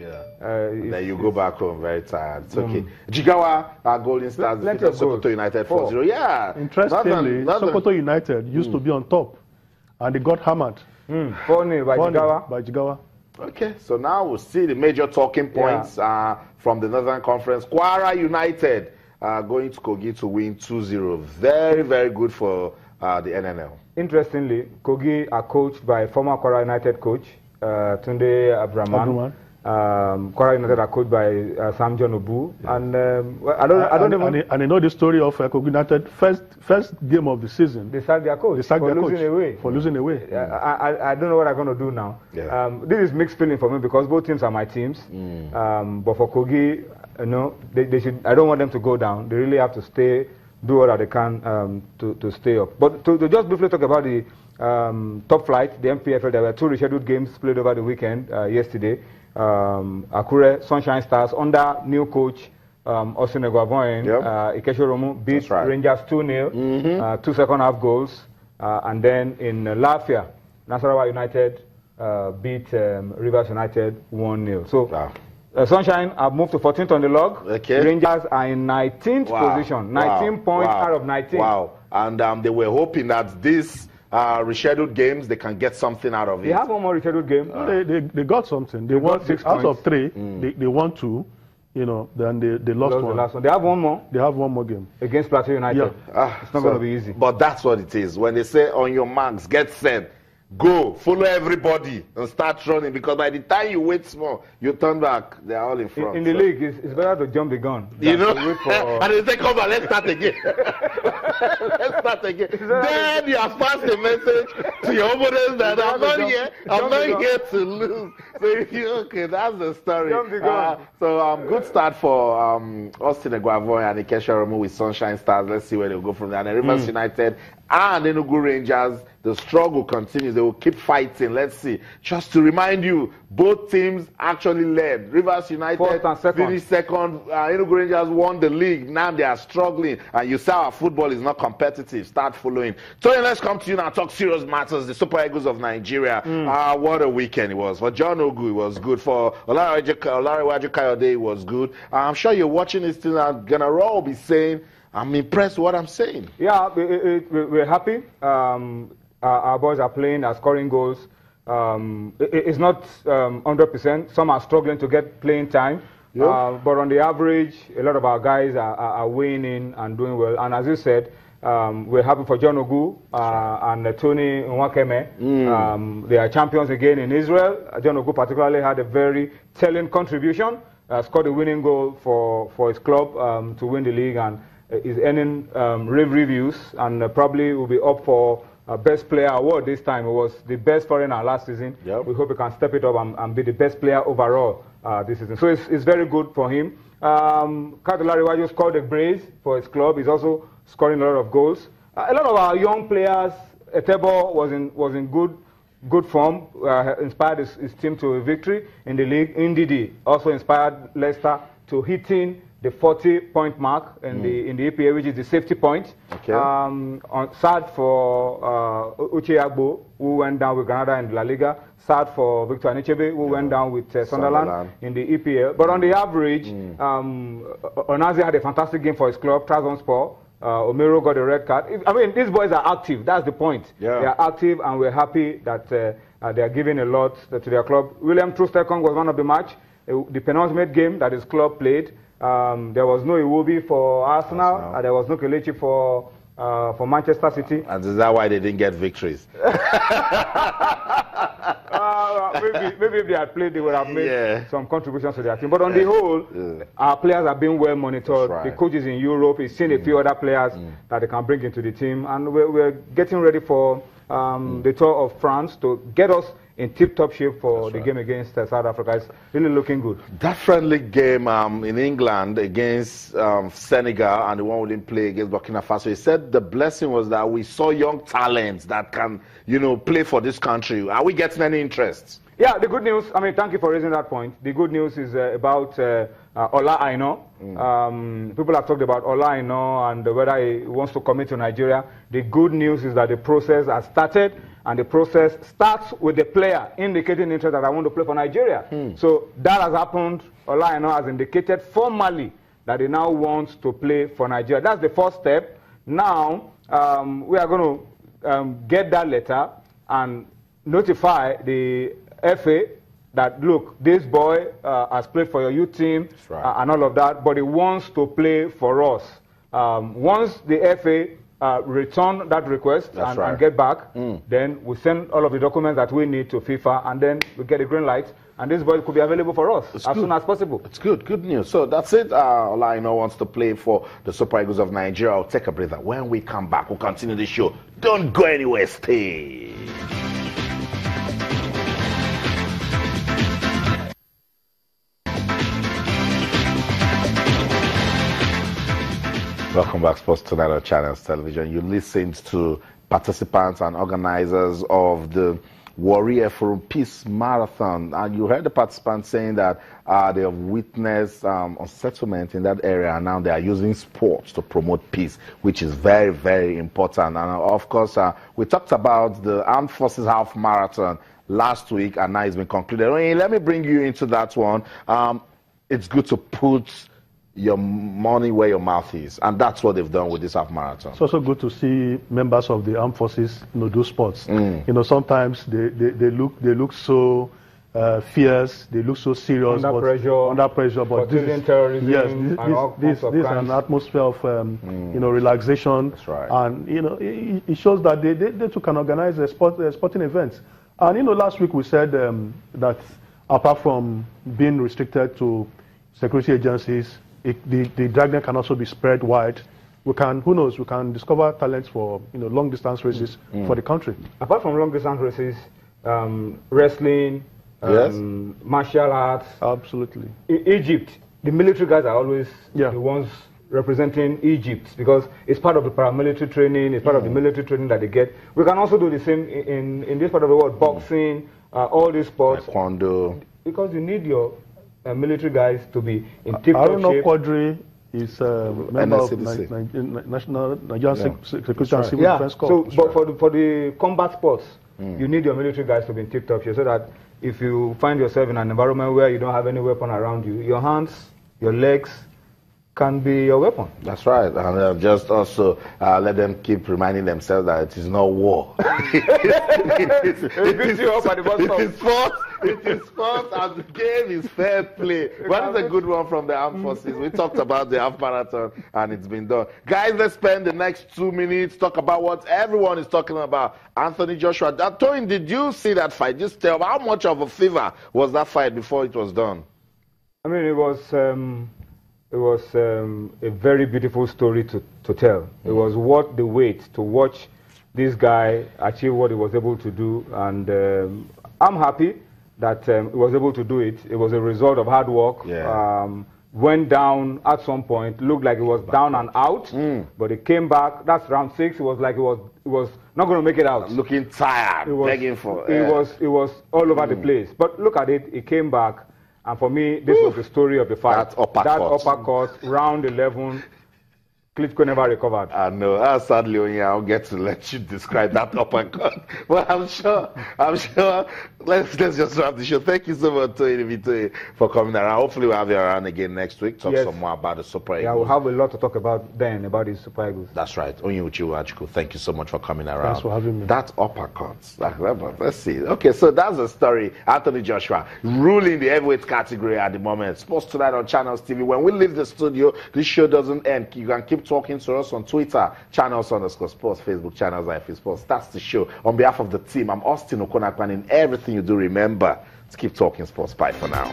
Yeah. Then you go back home very tired. It's okay. Jigawa, Golden Stars, Plenty of Sokoto United 4-0. Yeah. Interestingly, Sokoto United used to be on top, and they got hammered. 4-0 by Jigawa. By Jigawa. Okay, so now we'll see the major talking points from the Northern Conference. Kwara United going to Kogi to win 2-0. Very, very good for the NNL. Interestingly, Kogi are coached by former Kwara United coach, Tunde Abraman. Kwara United are coached by Sam John Obu. Yeah. And I don't even... And I know the story of Kogi United, first game of the season. They sacked their coach for losing away. I don't know what I'm going to do now. Yeah. This is mixed feeling for me because both teams are my teams. But for Kogi, you know, they should. I don't want them to go down. They really have to stay, do what they can to stay up. But to just briefly talk about the top flight, the MPFL, there were 2 rescheduled games played over the weekend, yesterday. Akure Sunshine Stars under new coach Austin Egwavoin, Ikechoromu beat Rangers 2-0, 2 second-half goals, and then in Lafia, Nasarawa United beat Rivers United 1-0. So Sunshine have moved to 14th on the log. Rangers are in 19th position, 19 points out of 19. Wow! And they were hoping that this rescheduled games, they can get something out of it. They have one more rescheduled game. They got something. They won 6 out of 3. They won 2. You know, then they lost one. The last one. They have one more. They have one more game against Plateau United. It's not going to be easy. But that's what it is. When they say on your marks, get set, go, follow everybody and start running, because by the time you wait small, you turn back, they're all in front. In the league, it's better to jump the gun. You know, and they say, come on, let's start again. Let's start again. Then you have passed the message to your opponents that I'm not here to lose. So okay, that's the story. So good start for Austin Egwavoin and Ikechoromu with Sunshine Stars. Let's see where they'll go from there. And then Rivers United and Enugu Rangers, the struggle continues. They will keep fighting. Let's see. Just to remind you, both teams actually led. Rivers United finished second. Enugu Rangers won the league. Now they are struggling. And you say our football is not competitive. Start following. Tony, let's come to you now. Talk serious matters. The Super Eagles of Nigeria. What a weekend it was. For John Ogu, it was good. For Olarewaju Kayode, it was good. I'm sure you're watching this still. I'm going to all be saying, I'm impressed with what I'm saying. Yeah, we're happy. Our boys are playing, are scoring goals. It's not 100%. Some are struggling to get playing time. Yep. But on the average, a lot of our guys are winning and doing well. And as you said, we're happy for John Ogu and Tony Nwakeme. They are champions again in Israel. John Ogu particularly had a very telling contribution. Scored a winning goal for his club to win the league, and is earning rave reviews, and probably will be up for Best Player award this time. It was the best foreigner last season. Yep. We hope he can step it up and be the best player overall this season. So it's very good for him. Kadolariwaju scored a brace for his club. He's also scoring a lot of goals. A lot of our young players, Etebo was in good form, inspired his team to a victory in the league. Ndidi also inspired Leicester to hitting the 40-point mark in the EPA, which is the safety point. Okay. Sad for Uche Agbo, who went down with Granada in La Liga. Sad for Victor Anichebe, who went down with Sunderland in the EPL. But on the average, Onazi had a fantastic game for his club, Trabzonspor. Omero got a red card. I mean, these boys are active. That's the point. Yeah. They are active, and we're happy that they are giving a lot to their club. William Trustekong was one of the match. The penultimate game that his club played. There was no Iwobi for Arsenal. There was no Kelechi for Manchester City. And is that why they didn't get victories? Maybe if they had played, they would have made some contributions to their team. But on the whole, our players are being well monitored. The coach is in Europe. He's seen a few other players that they can bring into the team. And we're getting ready for the tour of France to get us in tip-top shape for the game against South Africa. It's really looking good. That friendly game in England against Senegal, and the one we didn't play against Burkina Faso, he said the blessing was that we saw young talents that can, play for this country. Are we getting any interest? Yeah, the good news, I mean, thank you for raising that point. The good news is about Ola Aina. People have talked about Ola Aina and whether he wants to commit to Nigeria. The good news is that the process has started, and the process starts with the player indicating interest that I want to play for Nigeria. So that has happened. Ola Aina has indicated formally that he now wants to play for Nigeria. That's the first step. Now, we are going to get that letter and notify the FA that, look, this boy has played for your youth team and all of that, but he wants to play for us. Once the FA return that request and get back, then we send all of the documents that we need to FIFA, and then we get a green light, and this boy could be available for us as soon as possible. It's good news. So that's it. Ola Aina wants to play for the Super Eagles of Nigeria. I'll take a breather. When we come back, we'll continue the show. Don't go anywhere. Stay. Welcome back, Sports Tonight on Channels Television. You listened to participants and organizers of the Warrior Forum Peace Marathon, and you heard the participants saying that they have witnessed unsettlement in that area, and now they are using sports to promote peace, which is very, very important. And of course, we talked about the Armed Forces Half Marathon last week, and now it's been concluded. Let me bring you into that one. It's good to put your money where your mouth is, and that's what they've done with this half marathon. It's also good to see members of the armed forces, do sports. Sometimes they look so fierce, they look so serious, under pressure, but this is terrorism. Yes, this is an atmosphere of relaxation. That's right. And it shows that they too can organize sporting events. And last week we said that apart from being restricted to security agencies, the dragnet can also be spread wide. We can, who knows, we can discover talents for long distance races for the country. Apart from long distance races, wrestling, martial arts. Absolutely. Egypt, the military guys are always the ones representing Egypt, because it's part of the paramilitary training, it's part of the military training that they get. We can also do the same in this part of the world, boxing, all these sports. Taekwondo. Because you need your military guys to be in tip-top shape. Aruna Quadri is a member of National Nigerian Security and Civil Defense Corps. So, but for the combat sports, you need your military guys to be in tip-top shape, so that if you find yourself in an environment where you don't have any weapon around you, your hands, your legs can be your weapon. That's right. And just also let them keep reminding themselves that it is not war. It is sports, and the game is fair play. What is a good one from the armed forces? We talked about the half marathon, and it's been done. Guys, let's spend the next 2 minutes talk about what everyone is talking about. Anthony Joshua. Tony, did you see that fight? Just tell me, how much of a fever was that fight before it was done? I mean, it was a very beautiful story to tell. It was worth the wait to watch this guy achieve what he was able to do, and I'm happy that he was able to do it. It was a result of hard work. Went down at some point, looked like it was down and out, but it came back. That's round 6. It was like it was not going to make it out. Looking tired, begging for. It was all over the place. But look at it. It came back. And for me, this was the story of the fight. That uppercut, round 11, Klitschko never recovered. I know. Sadly, I'll get to let you describe that uppercut. But I'm sure. Let's just wrap the show. Thank you so much, Tony, for coming around. Hopefully, we'll have you around again next week. Talk some more about the Super Eagles. Yeah, we'll have a lot to talk about then, about the Super Eagles. That's right. Onyeuchi Nwachukwu, thank you so much for coming around. Thanks for having me. That uppercut. Let's see. Okay, so that's the story. Anthony Joshua ruling the heavyweight category at the moment. Sports Tonight on Channels TV. When we leave the studio, this show doesn't end. You can keep talking to us on Twitter, Channels_Sports, Facebook, Channels IFA Sports. That's the show. On behalf of the team, I'm Austin Okonakwan. In everything you do, remember to keep talking sports. Bye for now.